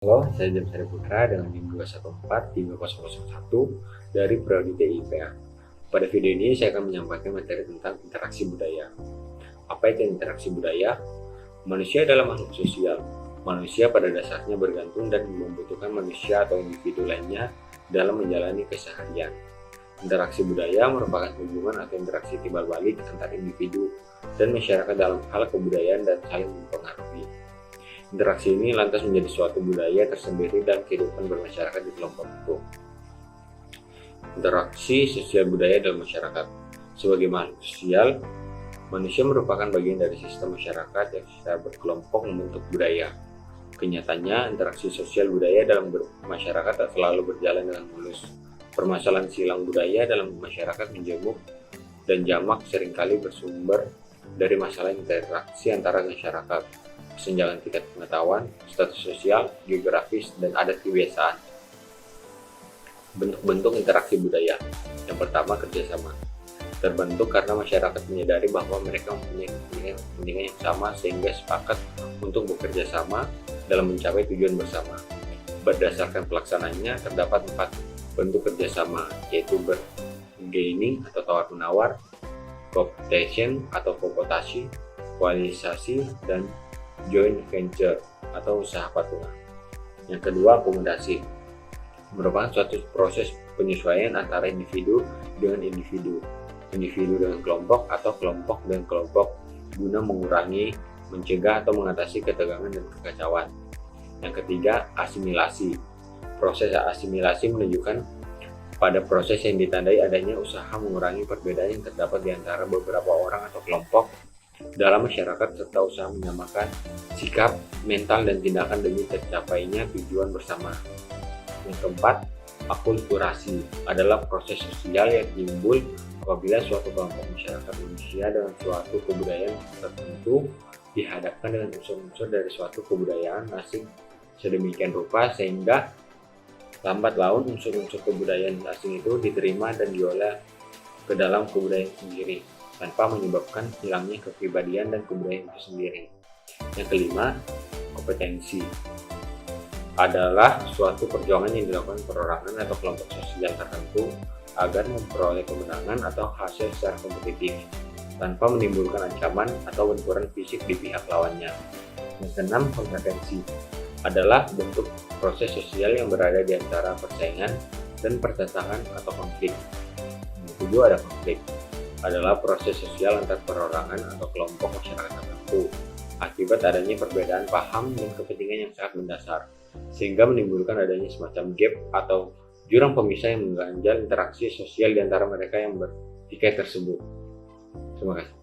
Halo, saya James Hari Putra dengan NIM 2143001 dari Prodi TIPA. Pada video ini saya akan menyampaikan materi tentang interaksi budaya. Apa itu interaksi budaya? Manusia adalah makhluk sosial. Manusia pada dasarnya bergantung dan membutuhkan manusia atau individu lainnya dalam menjalani keseharian. Interaksi budaya merupakan hubungan atau interaksi timbal balik antara individu dan masyarakat dalam hal kebudayaan dan saling mempengaruhi. Interaksi ini lantas menjadi suatu budaya tersendiri dalam kehidupan bermasyarakat di kelompok itu. Interaksi sosial budaya dalam masyarakat. Sebagai makhluk sosial, manusia merupakan bagian dari sistem masyarakat yang secara berkelompok membentuk budaya. Kenyataannya, interaksi sosial budaya dalam masyarakat tak selalu berjalan dengan mulus. Permasalahan silang budaya dalam masyarakat menjamuk dan jamak seringkali bersumber dari masalah interaksi antara masyarakat, kesenjangan tingkat pengetahuan, status sosial, geografis, dan adat kebiasaan. Bentuk-bentuk interaksi budaya. Yang pertama, kerjasama. Terbentuk karena masyarakat menyadari bahwa mereka mempunyai kepentingan yang sama sehingga sepakat untuk bekerja sama dalam mencapai tujuan bersama. Berdasarkan pelaksanaannya, terdapat 4 bentuk kerjasama, yaitu bargaining atau tawar-menawar, cooptation atau komputasi, koalisasi, dan joint venture atau usaha patungan. Yang kedua, akomodasi. Merupakan suatu proses penyesuaian antara individu dengan individu, individu dengan kelompok atau kelompok dengan kelompok guna mengurangi, mencegah atau mengatasi ketegangan dan kekacauan. Yang ketiga, asimilasi. Proses asimilasi menunjukkan pada proses yang ditandai adanya usaha mengurangi perbedaan yang terdapat di antara beberapa orang atau kelompok dalam masyarakat serta usaha menyamakan sikap, mental, dan tindakan demi tercapainya tujuan bersama. Yang keempat, akulturasi adalah proses sosial yang timbul apabila suatu kelompok masyarakat manusia dengan suatu kebudayaan tertentu dihadapkan dengan unsur-unsur dari suatu kebudayaan asing sedemikian rupa sehingga lambat laun unsur-unsur kebudayaan asing itu diterima dan diolah ke dalam kebudayaan sendiri, tanpa menyebabkan hilangnya kepribadian dan kebudayaan itu sendiri. Yang kelima, kompetensi adalah suatu perjuangan yang dilakukan perorangan atau kelompok sosial tertentu agar memperoleh kemenangan atau hasil secara kompetitif tanpa menimbulkan ancaman atau benturan fisik di pihak lawannya. Yang keenam, kompetensi adalah bentuk proses sosial yang berada di antara persaingan dan pertentangan atau konflik. Yang kedua, ada konflik adalah proses sosial antar perorangan atau kelompok masyarakat tertentu akibat adanya perbedaan paham dan kepentingan yang sangat mendasar sehingga menimbulkan adanya semacam gap atau jurang pemisah yang mengganjal interaksi sosial di antara mereka yang bertikai tersebut. Terima kasih.